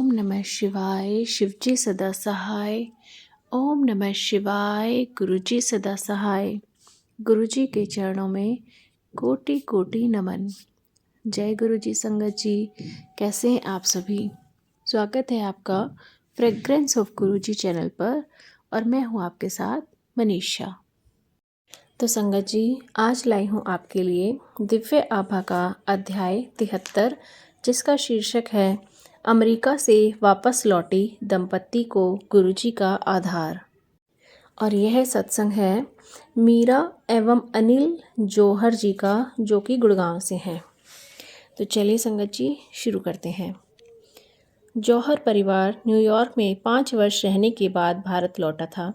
ओम नमः शिवाय। शिवजी सदा सहाय। ओम नमः शिवाय। गुरुजी सदा सहाय। गुरुजी के चरणों में कोटि कोटि नमन। जय गुरुजी संगत जी। कैसे हैं आप सभी? स्वागत है आपका फ्रेग्रेंस ऑफ गुरुजी चैनल पर और मैं हूं आपके साथ मनीषा। तो संगत जी, आज लाई हूं आपके लिए दिव्य आभा का अध्याय 73, जिसका शीर्षक है अमेरिका से वापस लौटी दंपत्ति को गुरुजी का आधार। और यह सत्संग है मीरा एवं अनिल जौहर जी का, जो कि गुड़गांव से हैं। तो चलिए संगत जी, शुरू करते हैं। जौहर परिवार न्यूयॉर्क में 5 वर्ष रहने के बाद भारत लौटा था।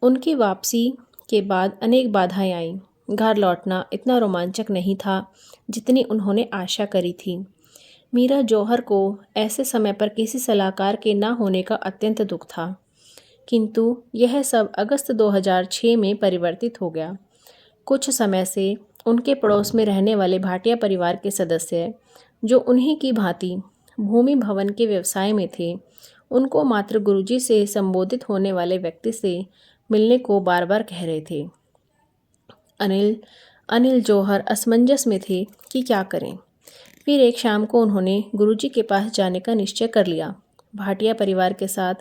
उनकी वापसी के बाद अनेक बाधाएं आईं। घर लौटना इतना रोमांचक नहीं था जितनी उन्होंने आशा करी थी। मीरा जौहर को ऐसे समय पर किसी सलाहकार के न होने का अत्यंत दुख था, किंतु यह सब अगस्त 2006 में परिवर्तित हो गया। कुछ समय से उनके पड़ोस में रहने वाले भाटिया परिवार के सदस्य, जो उन्हीं की भांति भूमि भवन के व्यवसाय में थे, उनको मात्र गुरुजी से संबोधित होने वाले व्यक्ति से मिलने को बार बार कह रहे थे। अनिल जौहर असमंजस में थे कि क्या करें। फिर एक शाम को उन्होंने गुरुजी के पास जाने का निश्चय कर लिया। भाटिया परिवार के साथ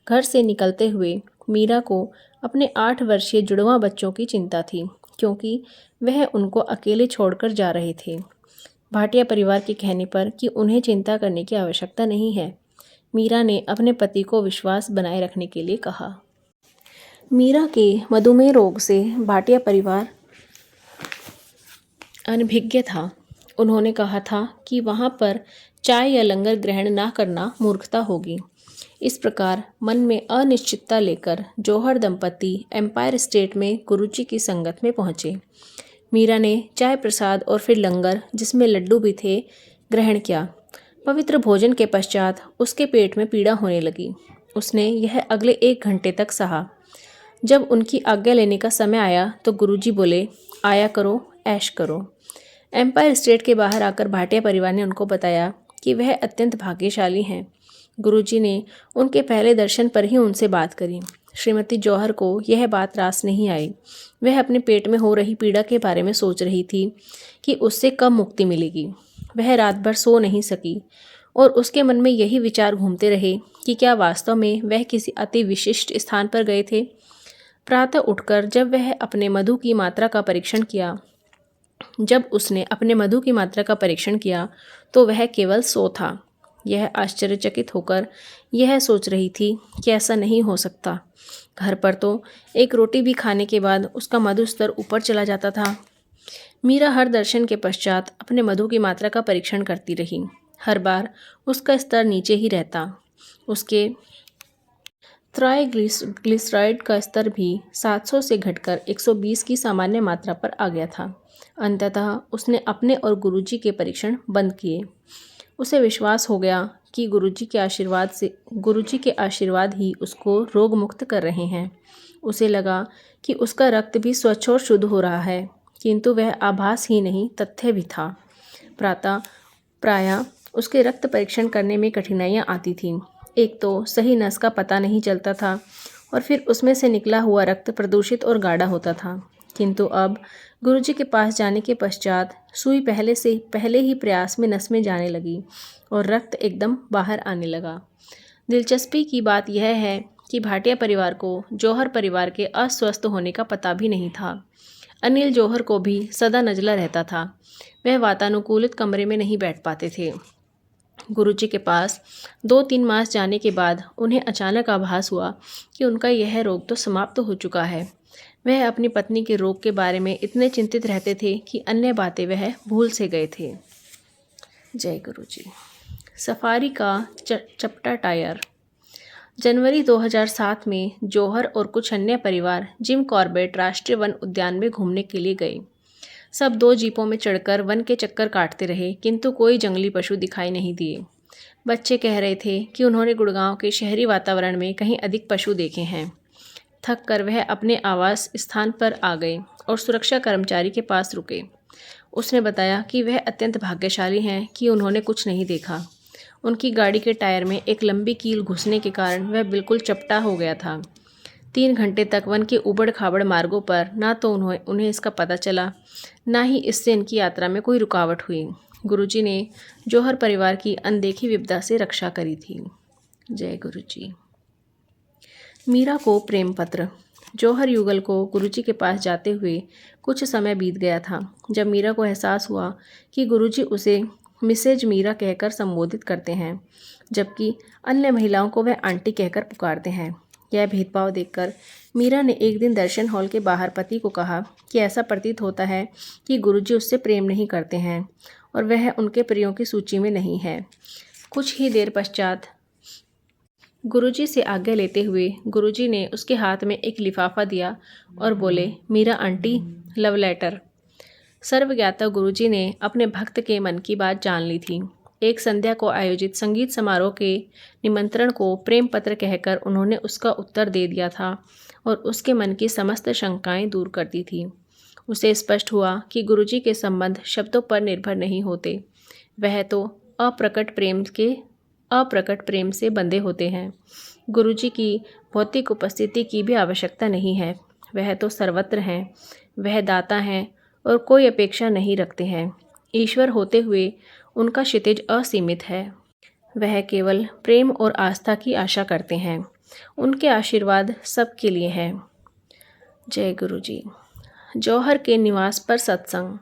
घर से निकलते हुए मीरा को अपने 8 वर्षीय जुड़वां बच्चों की चिंता थी, क्योंकि वह उनको अकेले छोड़कर जा रहे थे। भाटिया परिवार के कहने पर कि उन्हें चिंता करने की आवश्यकता नहीं है, मीरा ने अपने पति को विश्वास बनाए रखने के लिए कहा। मीरा के मधुमेह रोग से भाटिया परिवार अनभिज्ञ था। उन्होंने कहा था कि वहाँ पर चाय या लंगर ग्रहण ना करना मूर्खता होगी। इस प्रकार मन में अनिश्चितता लेकर जौहर दंपति एम्पायर स्टेट में गुरुजी की संगत में पहुँचे। मीरा ने चाय प्रसाद और फिर लंगर, जिसमें लड्डू भी थे, ग्रहण किया। पवित्र भोजन के पश्चात उसके पेट में पीड़ा होने लगी। उसने यह अगले 1 घंटे तक सहा। जब उनकी आज्ञा लेने का समय आया तो गुरुजी बोले, आया करो, ऐश करो। एम्पायर स्टेट के बाहर आकर भाटिया परिवार ने उनको बताया कि वह अत्यंत भाग्यशाली हैं। गुरुजी ने उनके पहले दर्शन पर ही उनसे बात करी। श्रीमती जौहर को यह बात रास नहीं आई। वह अपने पेट में हो रही पीड़ा के बारे में सोच रही थी कि उससे कब मुक्ति मिलेगी। वह रात भर सो नहीं सकी और उसके मन में यही विचार घूमते रहे कि क्या वास्तव में वह किसी अति विशिष्ट स्थान पर गए थे। प्रातः उठकर जब उसने अपने मधु की मात्रा का परीक्षण किया तो वह केवल 100 था। यह आश्चर्यचकित होकर यह सोच रही थी कि ऐसा नहीं हो सकता। घर पर तो एक रोटी भी खाने के बाद उसका मधु स्तर ऊपर चला जाता था। मीरा हर दर्शन के पश्चात अपने मधु की मात्रा का परीक्षण करती रही। हर बार उसका स्तर नीचे ही रहता। उसके ट्राइग्लिसराइड का स्तर भी 700 से घटकर 120 की सामान्य मात्रा पर आ गया था। अंततः उसने अपने और गुरुजी के परीक्षण बंद किए। उसे विश्वास हो गया कि गुरुजी के आशीर्वाद ही उसको रोग मुक्त कर रहे हैं। उसे लगा कि उसका रक्त भी स्वच्छ और शुद्ध हो रहा है, किंतु वह आभास ही नहीं, तथ्य भी था। प्रायः उसके रक्त परीक्षण करने में कठिनाइयाँ आती थीं। एक तो सही नस का पता नहीं चलता था और फिर उसमें से निकला हुआ रक्त प्रदूषित और गाढ़ा होता था। किंतु अब गुरुजी के पास जाने के पश्चात सुई पहले ही प्रयास में नस में जाने लगी और रक्त एकदम बाहर आने लगा। दिलचस्पी की बात यह है कि भाटिया परिवार को जौहर परिवार के अस्वस्थ होने का पता भी नहीं था। अनिल जौहर को भी सदा नजला रहता था। वह वातानुकूलित कमरे में नहीं बैठ पाते थे। गुरुजी के पास 2-3 मास जाने के बाद उन्हें अचानक आभास हुआ कि उनका यह रोग तो समाप्त हो चुका है। वह अपनी पत्नी के रोग के बारे में इतने चिंतित रहते थे कि अन्य बातें वह भूल से गए थे। जय गुरुजी। सफारी का चपटा टायर। जनवरी 2007 में जौहर और कुछ अन्य परिवार जिम कॉर्बेट राष्ट्रीय वन उद्यान में घूमने के लिए गए। सब 2 जीपों में चढ़कर वन के चक्कर काटते रहे, किंतु कोई जंगली पशु दिखाई नहीं दिए। बच्चे कह रहे थे कि उन्होंने गुड़गांव के शहरी वातावरण में कहीं अधिक पशु देखे हैं। थक कर वह अपने आवास स्थान पर आ गए और सुरक्षा कर्मचारी के पास रुके। उसने बताया कि वह अत्यंत भाग्यशाली हैं कि उन्होंने कुछ नहीं देखा। उनकी गाड़ी के टायर में एक लंबी कील घुसने के कारण वह बिल्कुल चपटा हो गया था। 3 घंटे तक वन के उबड़ खाबड़ मार्गों पर ना तो उन्हें इसका पता चला, ना ही इससे इनकी यात्रा में कोई रुकावट हुई। गुरुजी ने जौहर परिवार की अनदेखी विपदा से रक्षा करी थी। जय गुरुजी। मीरा को प्रेम पत्र। जौहर युगल को गुरुजी के पास जाते हुए कुछ समय बीत गया था जब मीरा को एहसास हुआ कि गुरुजी उसे मिसेज मीरा कहकर संबोधित करते हैं, जबकि अन्य महिलाओं को वह आंटी कहकर पुकारते हैं। यह भेदभाव देखकर मीरा ने एक दिन दर्शन हॉल के बाहर पति को कहा कि ऐसा प्रतीत होता है कि गुरुजी उससे प्रेम नहीं करते हैं और वह उनके प्रियों की सूची में नहीं है। कुछ ही देर पश्चात गुरुजी से आज्ञा लेते हुए गुरुजी ने उसके हाथ में एक लिफाफा दिया और बोले, मीरा आंटी, लव लेटर। सर्वज्ञाता गुरुजी ने अपने भक्त के मन की बात जान ली थी। एक संध्या को आयोजित संगीत समारोह के निमंत्रण को प्रेम पत्र कहकर उन्होंने उसका उत्तर दे दिया था और उसके मन की समस्त शंकाएं दूर कर दी थी। उसे स्पष्ट हुआ कि गुरुजी के संबंध शब्दों पर निर्भर नहीं होते, वह तो अप्रकट प्रेम से बंधे होते हैं। गुरुजी की भौतिक उपस्थिति की भी आवश्यकता नहीं है, वह तो सर्वत्र हैं, वह दाता हैं और कोई अपेक्षा नहीं रखते हैं। ईश्वर होते हुए उनका क्षितिज असीमित है, वह केवल प्रेम और आस्था की आशा करते हैं। उनके आशीर्वाद सबके लिए है। जय गुरुजी। जौहर के निवास पर सत्संग।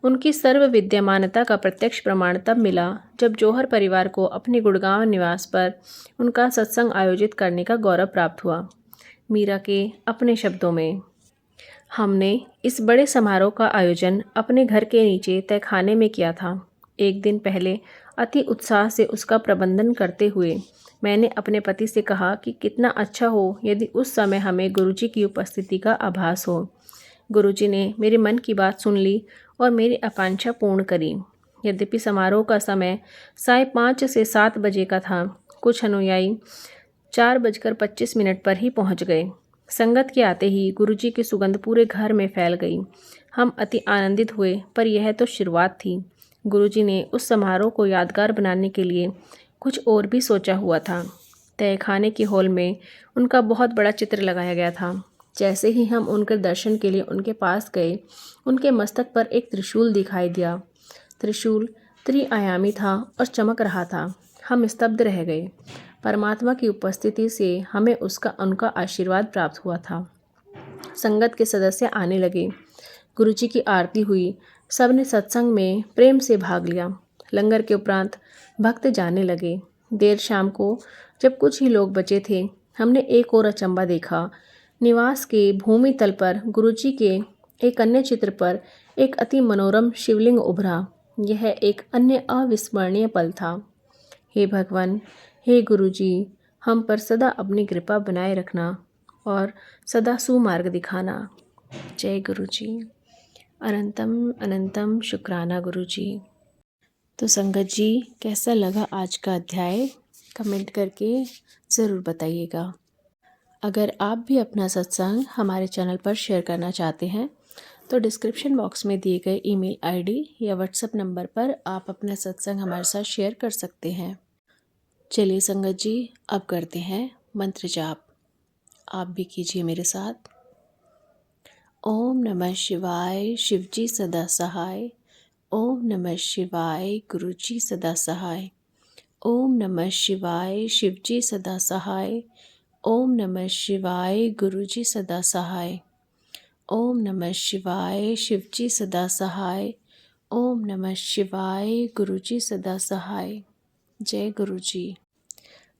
उनकी सर्व विद्यमानता का प्रत्यक्ष प्रमाण तब मिला जब जौहर परिवार को अपने गुड़गांव निवास पर उनका सत्संग आयोजित करने का गौरव प्राप्त हुआ। मीरा के अपने शब्दों में, हमने इस बड़े समारोह का आयोजन अपने घर के नीचे तहखाने में किया था। एक दिन पहले अति उत्साह से उसका प्रबंधन करते हुए मैंने अपने पति से कहा कि कितना अच्छा हो यदि उस समय हमें गुरुजी की उपस्थिति का आभास हो। गुरुजी ने मेरे मन की बात सुन ली और मेरी आकांक्षा पूर्ण करी। यद्यपि समारोह का समय 5:30 से 7 बजे का था, कुछ अनुयायी 4:25 पर ही पहुंच गए। संगत के आते ही गुरुजी की सुगंध पूरे घर में फैल गई। हम अति आनंदित हुए, पर यह तो शुरुआत थी। गुरुजी ने उस समारोह को यादगार बनाने के लिए कुछ और भी सोचा हुआ था। तहखाने के हॉल में उनका बहुत बड़ा चित्र लगाया गया था। जैसे ही हम उनके दर्शन के लिए उनके पास गए, उनके मस्तक पर एक त्रिशूल दिखाई दिया। त्रिशूल त्रिआयामी था और चमक रहा था। हम स्तब्ध रह गए। परमात्मा की उपस्थिति से हमें उनका आशीर्वाद प्राप्त हुआ था। संगत के सदस्य आने लगे। गुरुजी की आरती हुई। सबने सत्संग में प्रेम से भाग लिया। लंगर के उपरांत भक्त जाने लगे। देर शाम को जब कुछ ही लोग बचे थे, हमने एक और अचंबा देखा। निवास के भूमि तल पर गुरुजी के एक अन्य चित्र पर एक अति मनोरम शिवलिंग उभरा। यह एक अन्य अविस्मरणीय पल था। हे भगवान, हे गुरुजी, हम पर सदा अपनी कृपा बनाए रखना और सदा सुमार्ग दिखाना। जय गुरुजी। अनंतम अनंतम शुक्राना गुरुजी। तो संगत जी, कैसा लगा आज का अध्याय? कमेंट करके ज़रूर बताइएगा। अगर आप भी अपना सत्संग हमारे चैनल पर शेयर करना चाहते हैं तो डिस्क्रिप्शन बॉक्स में दिए गए ईमेल आईडी या व्हाट्सएप नंबर पर आप अपना सत्संग हमारे साथ शेयर कर सकते हैं। चलिए संगत जी, अब करते हैं मंत्र जाप। आप भी कीजिए मेरे साथ। ओम नमः शिवाय, शिवजी सदा सहाय। ओम नमः शिवाय, गुरुजी सदा सहाय। ओम नमः शिवाय, शिवजी सदा सहाय। ओम नमः शिवाय, गुरुजी सदा सहाय। ओम नमः शिवाय, शिवजी सदा सहाय। ओम नमः शिवाय, गुरुजी सदा सहाय। जय गुरुजी।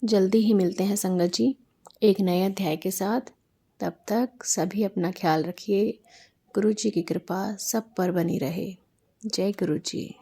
जल्दी ही मिलते हैं संगत जी एक नए अध्याय के साथ। तब तक सभी अपना ख्याल रखिए। गुरुजी की कृपा सब पर बनी रहे। जय गुरुजी।